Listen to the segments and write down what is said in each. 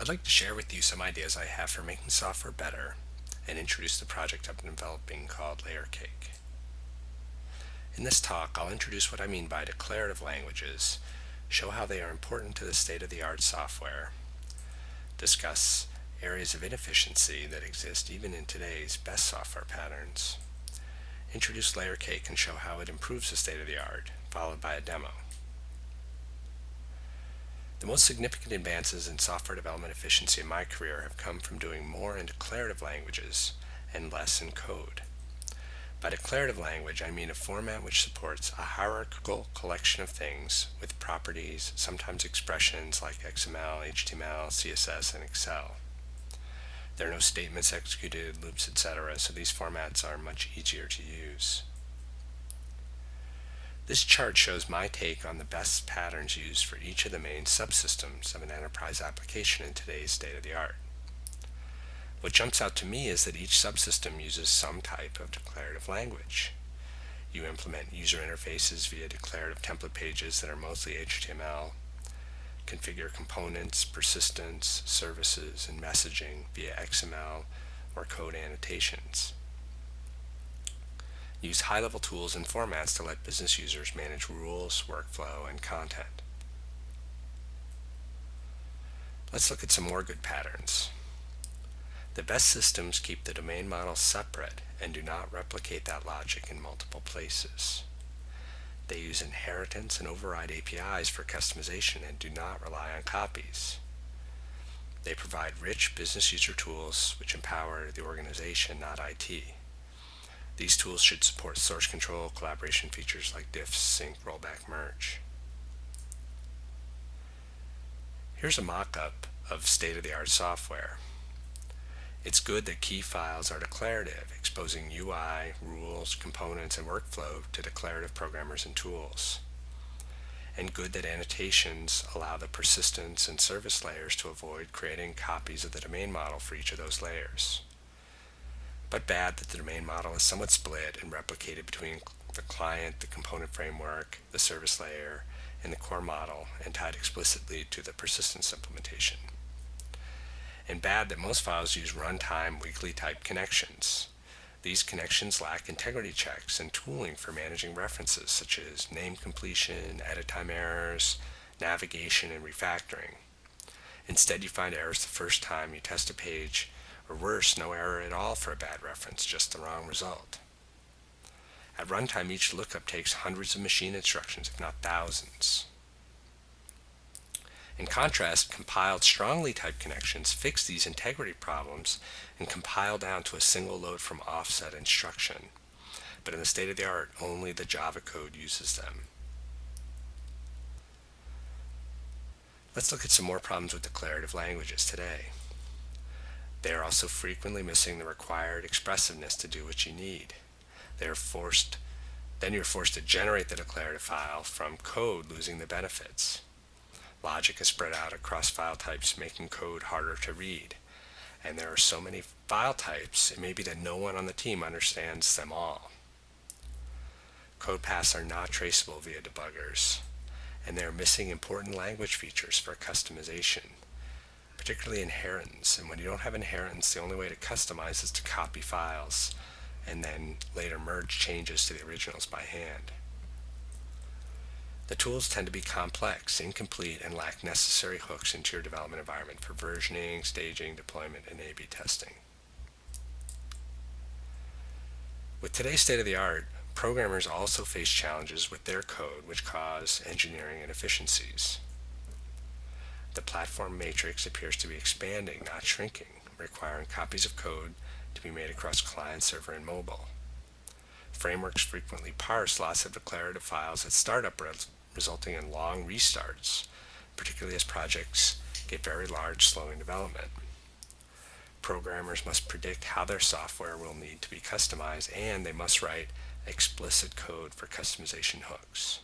I'd like to share with you some ideas I have for making software better and introduce the project I've been developing called LayerCake. In this talk, I'll introduce what I mean by declarative languages, show how they are important to the state-of-the-art software, discuss areas of inefficiency that exist even in today's best software patterns, introduce LayerCake and show how it improves the state-of-the-art, followed by a demo. The most significant advances in software development efficiency in my career have come from doing more in declarative languages and less in code. By declarative language, I mean a format which supports a hierarchical collection of things with properties, sometimes expressions like XML, HTML, CSS, and Excel. There are no statements executed, loops, etc., so these formats are much easier to use. This chart shows my take on the best patterns used for each of the main subsystems of an enterprise application in today's state-of-the-art. What jumps out to me is that each subsystem uses some type of declarative language. You implement user interfaces via declarative template pages that are mostly HTML, configure components, persistence, services, and messaging via XML or code annotations. Use high-level tools and formats to let business users manage rules, workflow, and content. Let's look at some more good patterns. The best systems keep the domain model separate and do not replicate that logic in multiple places. They use inheritance and override APIs for customization and do not rely on copies. They provide rich business user tools which empower the organization, not IT. These tools should support source control, collaboration features like diff, sync, rollback, merge. Here's a mock-up of state-of-the-art software. It's good that key files are declarative, exposing UI, rules, components, and workflow to declarative programmers and tools. And good that annotations allow the persistence and service layers to avoid creating copies of the domain model for each of those layers. But bad that the domain model is somewhat split and replicated between the client, the component framework, the service layer, and the core model, and tied explicitly to the persistence implementation. And bad that most files use runtime weakly typed connections. These connections lack integrity checks and tooling for managing references such as name completion, edit time errors, navigation, and refactoring. Instead, you find errors the first time you test a page, or worse, no error at all for a bad reference, just the wrong result. At runtime, each lookup takes hundreds of machine instructions, if not thousands. In contrast, compiled strongly typed connections fix these integrity problems and compile down to a single load from offset instruction. But in the state-of-the-art, only the Java code uses them. Let's look at some more problems with declarative languages today. They are also frequently missing the required expressiveness to do what you need. Then you're forced to generate the declarative file from code, losing the benefits. Logic is spread out across file types, making code harder to read. And there are so many file types, it may be that no one on the team understands them all. Code paths are not traceable via debuggers, and they are missing important language features for customization, particularly inheritance. And when you don't have inheritance, the only way to customize is to copy files and then later merge changes to the originals by hand. The tools tend to be complex, incomplete, and lack necessary hooks into your development environment for versioning, staging, deployment, and A/B testing. With today's state-of-the-art, programmers also face challenges with their code which cause engineering inefficiencies. The platform matrix appears to be expanding, not shrinking, requiring copies of code to be made across client, server, and mobile. Frameworks frequently parse lots of declarative files at startup, resulting in long restarts, particularly as projects get very large, slowing development. Programmers must predict how their software will need to be customized, and they must write explicit code for customization hooks.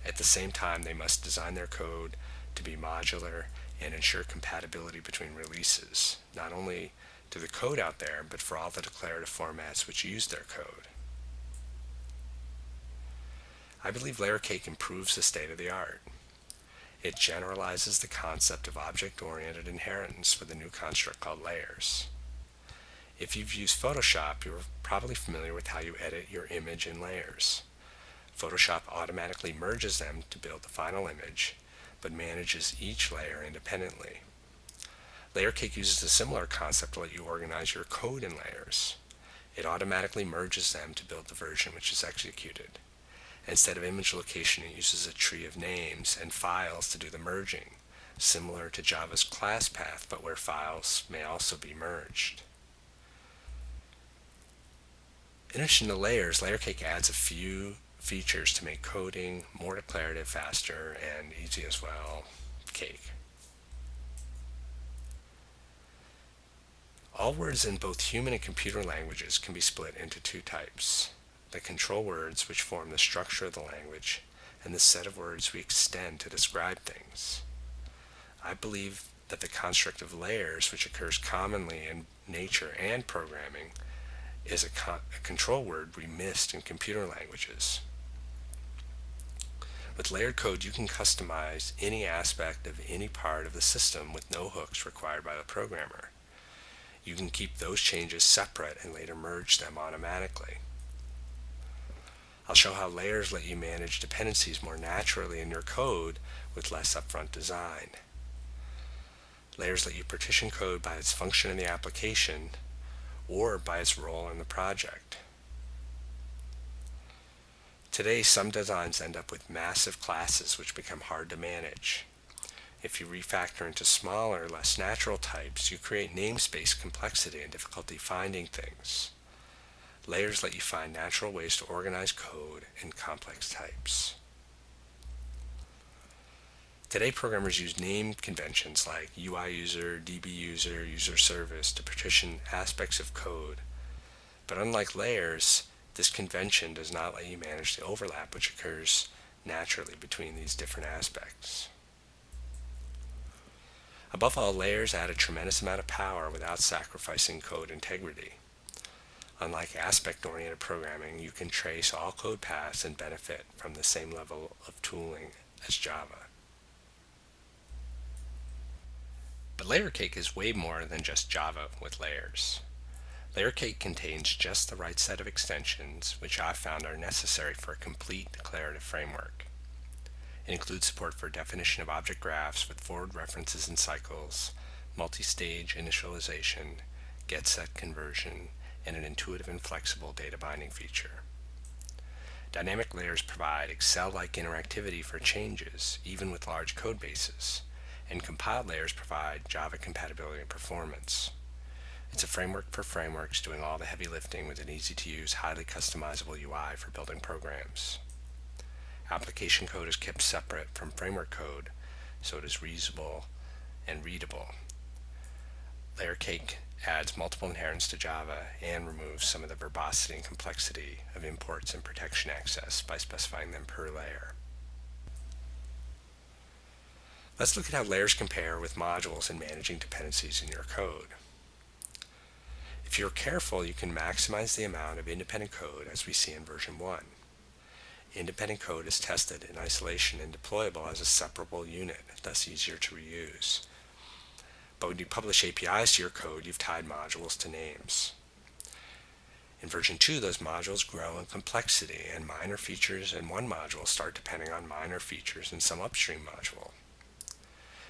At the same time, they must design their code to be modular and ensure compatibility between releases, not only to the code out there, but for all the declarative formats which use their code. I believe LayerCake improves the state of the art. It generalizes the concept of object-oriented inheritance with a new construct called layers. If you've used Photoshop, you're probably familiar with how you edit your image in layers. Photoshop automatically merges them to build the final image, but manages each layer independently. LayerCake uses a similar concept to let you organize your code in layers. It automatically merges them to build the version which is executed. Instead of image location, it uses a tree of names and files to do the merging, similar to Java's class path, but where files may also be merged. In addition to layers, LayerCake adds a few features to make coding more declarative, faster, and easy as well. Cake. All words in both human and computer languages can be split into two types: the control words, which form the structure of the language, and the set of words we extend to describe things. I believe that the construct of layers, which occurs commonly in nature and programming, is a control word we missed in computer languages. With layered code, you can customize any aspect of any part of the system with no hooks required by the programmer. You can keep those changes separate and later merge them automatically. I'll show how layers let you manage dependencies more naturally in your code with less upfront design. Layers let you partition code by its function in the application or by its role in the project. Today, some designs end up with massive classes which become hard to manage. If you refactor into smaller, less natural types, you create namespace complexity and difficulty finding things. Layers let you find natural ways to organize code in complex types. Today, programmers use name conventions like UI user, DB user, user service to partition aspects of code. But unlike layers, this convention does not let you manage the overlap which occurs naturally between these different aspects. Above all, layers add a tremendous amount of power without sacrificing code integrity. Unlike aspect-oriented programming, you can trace all code paths and benefit from the same level of tooling as Java. But LayerCake is way more than just Java with layers. LayerCake contains just the right set of extensions which I found are necessary for a complete declarative framework. It includes support for definition of object graphs with forward references and cycles, multi-stage initialization, get-set conversion, and an intuitive and flexible data binding feature. Dynamic layers provide Excel-like interactivity for changes, even with large code bases, and compiled layers provide Java compatibility and performance. It's a framework for frameworks doing all the heavy lifting with an easy-to-use, highly customizable UI for building programs. Application code is kept separate from framework code, so it is reusable and readable. LayerCake adds multiple inheritance to Java and removes some of the verbosity and complexity of imports and protection access by specifying them per layer. Let's look at how layers compare with modules in managing dependencies in your code. If you're careful, you can maximize the amount of independent code as we see in version 1. Independent code is tested in isolation and deployable as a separable unit, thus easier to reuse. But when you publish APIs to your code, you've tied modules to names. In version 2, those modules grow in complexity, and minor features in one module start depending on minor features in some upstream module.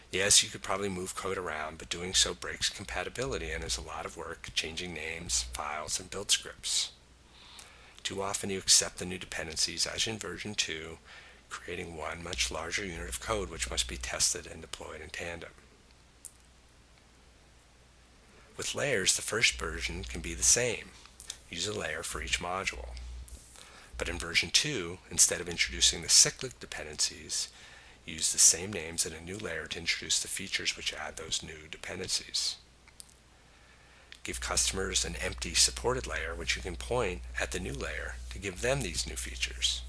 Yes, you could probably move code around, but doing so breaks compatibility and is a lot of work changing names, files, and build scripts. Too often you accept the new dependencies as in version 2, creating one much larger unit of code which must be tested and deployed in tandem. With layers, the first version can be the same. Use a layer for each module. But in version 2, instead of introducing the cyclic dependencies, use the same names in a new layer to introduce the features which add those new dependencies. Give customers an empty supported layer which you can point at the new layer to give them these new features.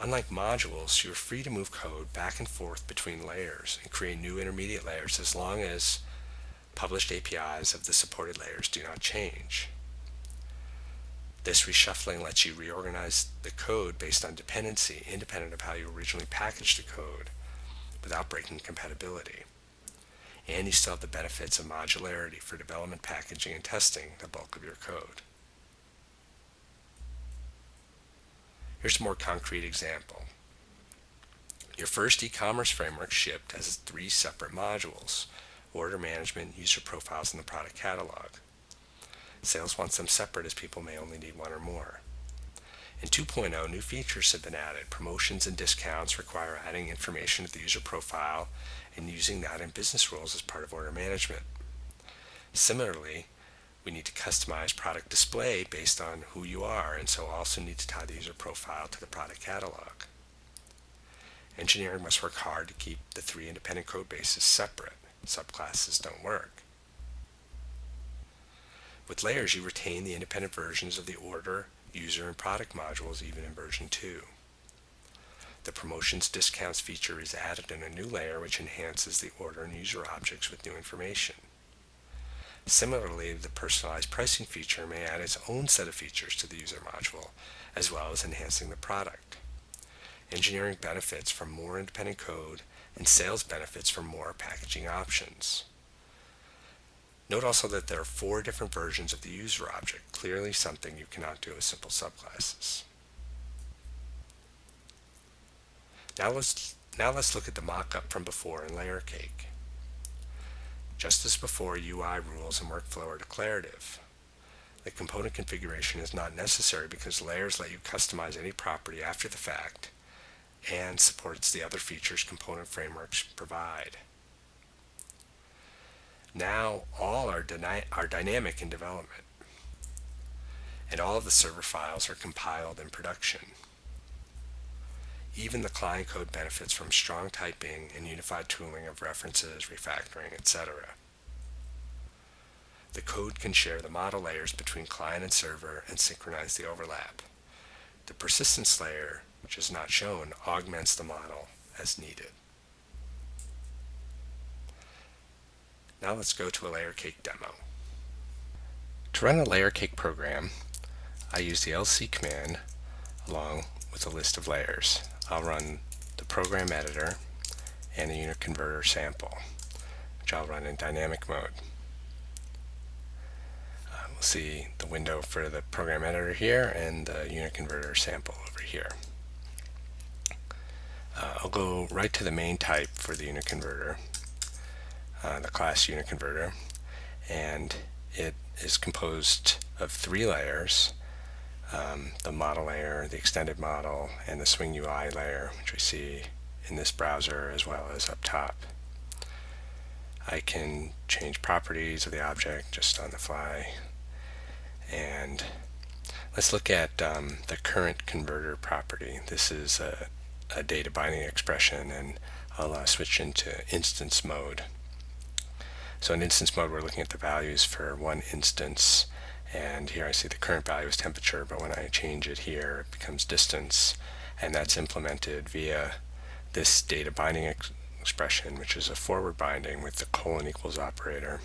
Unlike modules, you are free to move code back and forth between layers and create new intermediate layers as long as – published APIs of the supported layers do not change. This reshuffling lets you reorganize the code based on dependency, independent of how you originally packaged the code, without breaking compatibility. And you still have the benefits of modularity for development, packaging, and testing the bulk of your code. Here's a more concrete example. Your first e-commerce framework shipped has 3 separate modules: order management, user profiles, and the product catalog. Sales wants them separate as people may only need one or more. In 2.0, new features have been added. Promotions and discounts require adding information to the user profile and using that in business rules as part of order management. Similarly, we need to customize product display based on who you are, and so also need to tie the user profile to the product catalog. Engineering must work hard to keep the 3 independent code bases separate. Subclasses don't work. With layers, you retain the independent versions of the order, user, and product modules even in version 2. The promotions discounts feature is added in a new layer which enhances the order and user objects with new information. Similarly, the personalized pricing feature may add its own set of features to the user module, as well as enhancing the product. Engineering benefits from more independent code, and sales benefits from more packaging options. Note also that there are 4 different versions of the user object, clearly something you cannot do with simple subclasses. Now let's look at the mock-up from before in LayerCake. Just as before, UI rules and workflow are declarative. The component configuration is not necessary because layers let you customize any property after the fact and supports the other features component frameworks provide. Now all are dynamic in development, and all of the server files are compiled in production. Even the client code benefits from strong typing and unified tooling of references, refactoring, etc. The code can share the model layers between client and server and synchronize the overlap. The persistence layer, which is not shown, augments the model as needed. Now let's go to a LayerCake demo. To run a LayerCake program, I use the LC command along with a list of layers. I'll run the program editor and a unit converter sample, which I'll run in dynamic mode. We'll see the window for the program editor here and the unit converter sample over here. I'll go right to the main type for the unit converter, the class unit converter, and it is composed of 3 layers. The model layer, the extended model, and the swing UI layer, which we see in this browser as well as up top. I can change properties of the object just on the fly. And let's look at the current converter property. This is a data binding expression, and I'll switch into instance mode. So in instance mode, we're looking at the values for one instance. And here I see the current value is temperature, but when I change it here, it becomes distance, and that's implemented via this data binding expression, which is a forward binding with the := operator.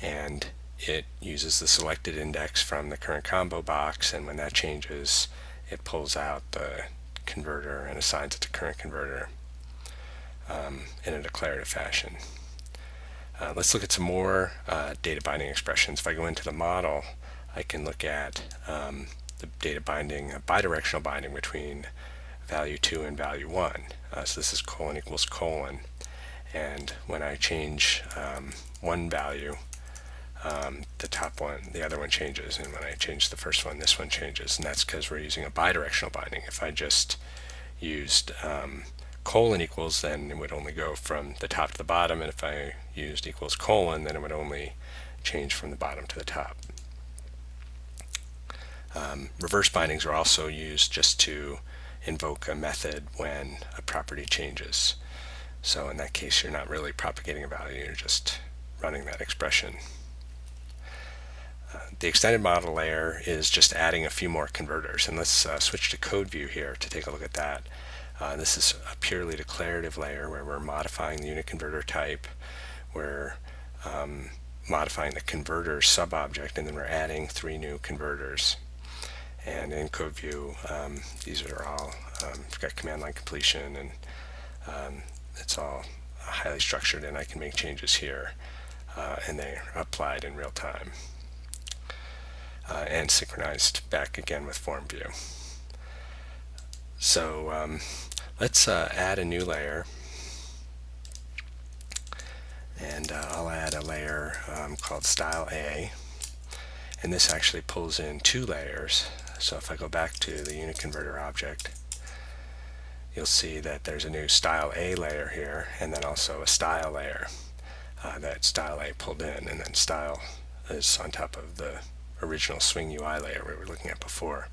And it uses the selected index from the current combo box, and when that changes, it pulls out the converter and assigns it to current converter in a declarative fashion. Let's look at some more data binding expressions. If I go into the model, I can look at the data binding, a bidirectional binding between value 2 and value 1. So this is : and when I change one value, the top one, the other one changes, and when I change the first one, this one changes, and that's because we're using a bidirectional binding. If I just used : then it would only go from the top to the bottom, and if I used : then it would only change from the bottom to the top. Reverse bindings are also used just to invoke a method when a property changes. So in that case, you're not really propagating a value, you're just running that expression. The extended model layer is just adding a few more converters, and let's switch to code view here to take a look at that. This is a purely declarative layer where we're modifying the unit converter type, we're modifying the converter subobject, and then we're adding 3 new converters. And in code view, these are all, you've got command line completion, and it's all highly structured, and I can make changes here, and they're applied in real time, and synchronized back again with form view. So let's add a new layer, and I'll add a layer called style A, and this actually pulls in 2 layers. So if I go back to the unit converter object, you'll see that there's a new style A layer here, and then also a style layer that style A pulled in, and then style is on top of the original swing UI layer we were looking at before.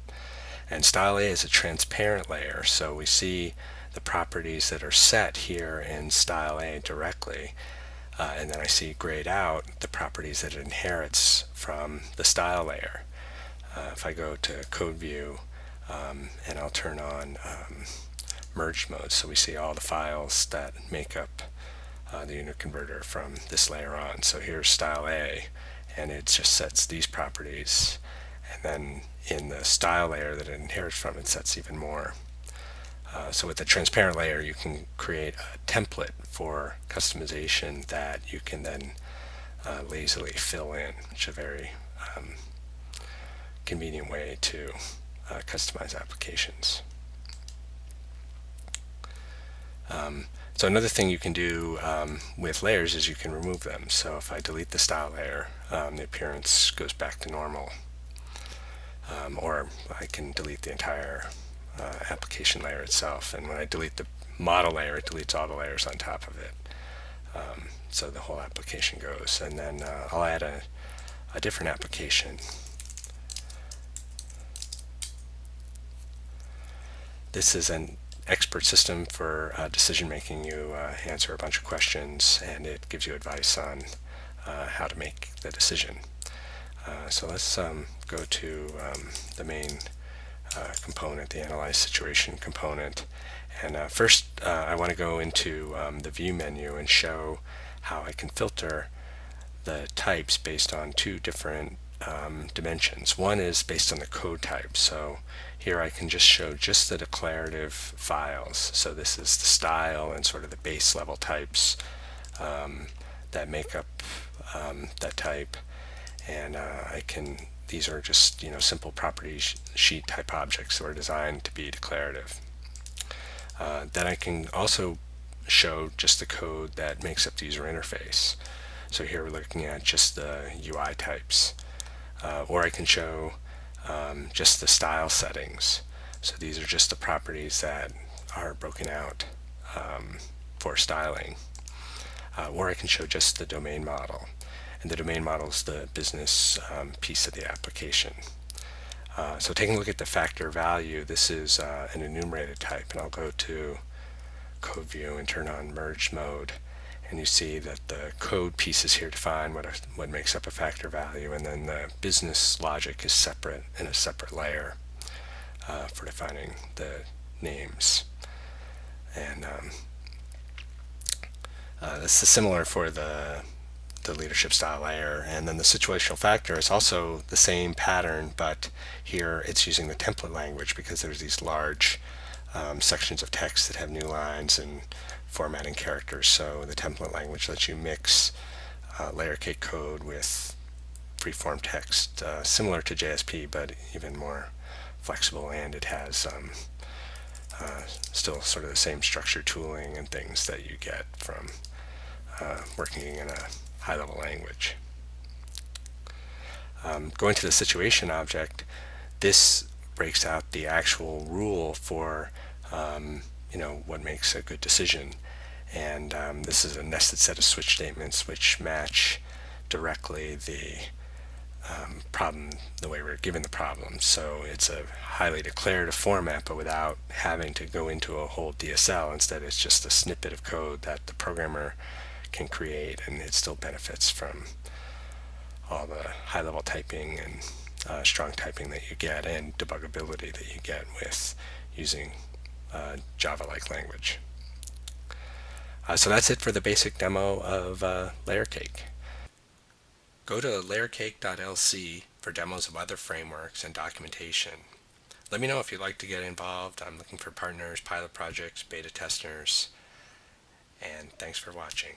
And style A is a transparent layer, so we see the properties that are set here in style A directly, and then I see grayed out the properties that it inherits from the style layer. If I go to code view, and I'll turn on merge mode, so we see all the files that make up the unit converter from this layer on. So here's style A, and it just sets these properties, and then in the style layer that it inherits from, it sets even more. So with the transparent layer, you can create a template for customization that you can then lazily fill in, which is a very convenient way to customize applications. So another thing you can do with layers is you can remove them. So if I delete the style layer, the appearance goes back to normal. Or I can delete the entire application layer itself. And when I delete the model layer, it deletes all the layers on top of it. So the whole application goes. And then I'll add a different application. This is an expert system for decision making. You answer a bunch of questions, and it gives you advice on how to make the decision. So let's go to the main component, the analyze situation component. And first I want to go into the view menu and show how I can filter the types based on 2 different dimensions. One is based on the code type. So here I can just show just the declarative files. So this is the style and sort of the base level types that make up that type. And these are just simple property sheet type objects that are designed to be declarative. Then I can also show just the code that makes up the user interface. So here we're looking at just the UI types. Or I can show just the style settings. So these are just the properties that are broken out for styling. Or I can show just the domain model. And the domain model is the business piece of the application. So taking a look at the factor value, this is an enumerated type, and I'll go to code view and turn on merge mode, and you see that the code piece is here to define what makes up a factor value, and then the business logic is separate in a separate layer for defining the names. And this is similar for the leadership style layer. And then the situational factor is also the same pattern, but here it's using the template language because there's these large sections of text that have new lines and formatting characters. So the template language lets you mix LayerCake code with freeform text, similar to JSP, but even more flexible, and it has still sort of the same structure tooling and things that you get from working in a high-level language. Going to the situation object, this breaks out the actual rule for what makes a good decision, and this is a nested set of switch statements which match directly the problem, the way we're given the problem. So it's a highly declarative format, but without having to go into a whole DSL. Instead, it's just a snippet of code that the programmer can create, and it still benefits from all the high-level typing and strong typing that you get, and debuggability that you get with using Java-like language. So that's it for the basic demo of LayerCake. Go to layercake.lc for demos of other frameworks and documentation. Let me know if you'd like to get involved. I'm looking for partners, pilot projects, beta testers, and thanks for watching.